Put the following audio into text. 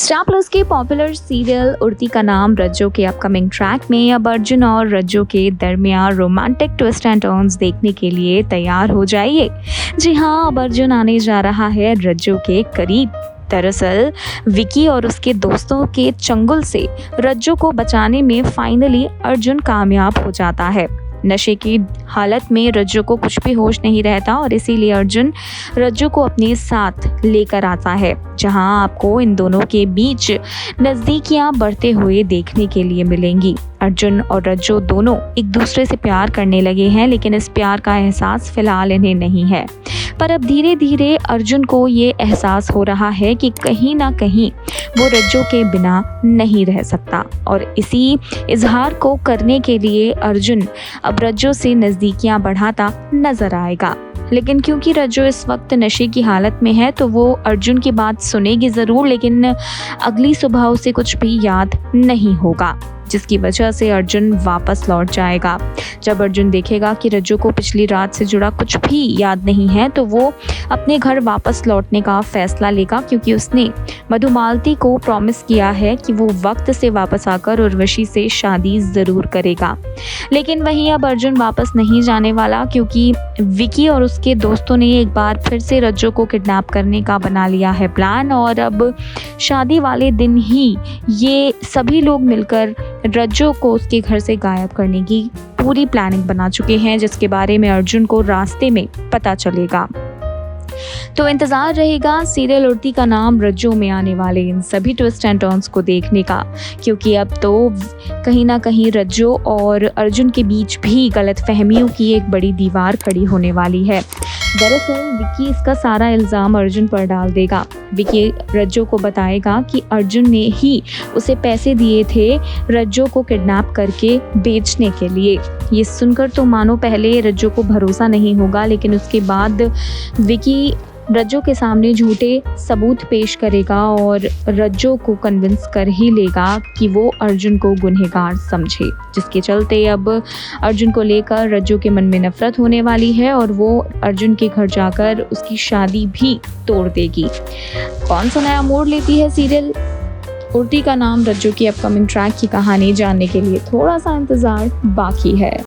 Star plus के popular serial उड़ती का नाम रज्जो के अपकमिंग ट्रैक में अब अर्जुन और रज्जो के दरमियान रोमांटिक ट्विस्ट एंड टर्न्स देखने के लिए तैयार हो जाइए। जी हाँ, अब अर्जुन आने जा रहा है रज्जो के करीब। दरअसल विकी और उसके दोस्तों के चंगुल से रज्जो को बचाने में फाइनली अर्जुन कामयाब हो जाता है। नशे की हालत में रज्जो को कुछ भी होश नहीं रहता और इसीलिए अर्जुन रज्जो को अपने साथ लेकर आता है, जहां आपको इन दोनों के बीच नज़दीकियां बढ़ते हुए देखने के लिए मिलेंगी। अर्जुन और रज्जो दोनों एक दूसरे से प्यार करने लगे हैं, लेकिन इस प्यार का एहसास फिलहाल इन्हें नहीं है। पर अब धीरे धीरे अर्जुन को ये एहसास हो रहा है कि कहीं ना कहीं वो रज्जो के बिना नहीं रह सकता और इसी इजहार को करने के लिए अर्जुन अब रज्जो से नज़दीकियां बढ़ाता नजर आएगा। लेकिन क्योंकि रज्जो इस वक्त नशे की हालत में है तो वो अर्जुन की बात सुनेगी ज़रूर, लेकिन अगली सुबह उसे कुछ भी याद नहीं होगा, जिसकी वजह से अर्जुन वापस लौट जाएगा। जब अर्जुन देखेगा कि रज्जो को पिछली रात से जुड़ा कुछ भी याद नहीं है तो वो अपने घर वापस लौटने का फैसला लेगा, क्योंकि उसने मधुमालती को प्रॉमिस किया है कि वो वक्त से वापस आकर उर्वशी से शादी ज़रूर करेगा। लेकिन वहीं अब अर्जुन वापस नहीं जाने वाला, क्योंकि विकी और उसके दोस्तों ने एक बार फिर से रज्जो को किडनैप करने का बना लिया है प्लान और अब शादी वाले दिन ही ये सभी लोग मिलकर रज्जो को उसके घर से गायब करने की पूरी प्लानिंग बना चुके हैं, जिसके बारे में अर्जुन को रास्ते में पता चलेगा। तो इंतज़ार रहेगा सीरियल उड़ती का नाम रज्जो में आने वाले इन सभी ट्विस्ट एंड टर्न्स को देखने का, क्योंकि अब तो कहीं ना कहीं रज्जो और अर्जुन के बीच भी गलतफहमियों की एक बड़ी दीवार खड़ी होने वाली है। दरअसल विकी इसका सारा इल्ज़ाम अर्जुन पर डाल देगा। विकी रज्जो को बताएगा कि अर्जुन ने ही उसे पैसे दिए थे रज्जो को किडनैप करके बेचने के लिए। ये सुनकर तो मानो पहले रज्जो को भरोसा नहीं होगा, लेकिन उसके बाद विकी रज्जो के सामने झूठे सबूत पेश करेगा और रज्जो को कन्विंस कर ही लेगा कि वो अर्जुन को गुनहगार समझे, जिसके चलते अब अर्जुन को लेकर रज्जो के मन में नफरत होने वाली है और वो अर्जुन के घर जाकर उसकी शादी भी तोड़ देगी। कौन सा नया मोड़ लेती है सीरियल उड़ती का नाम रज्जो की अपकमिंग ट्रैक की कहानी जानने के लिए थोड़ा सा इंतज़ार बाकी है।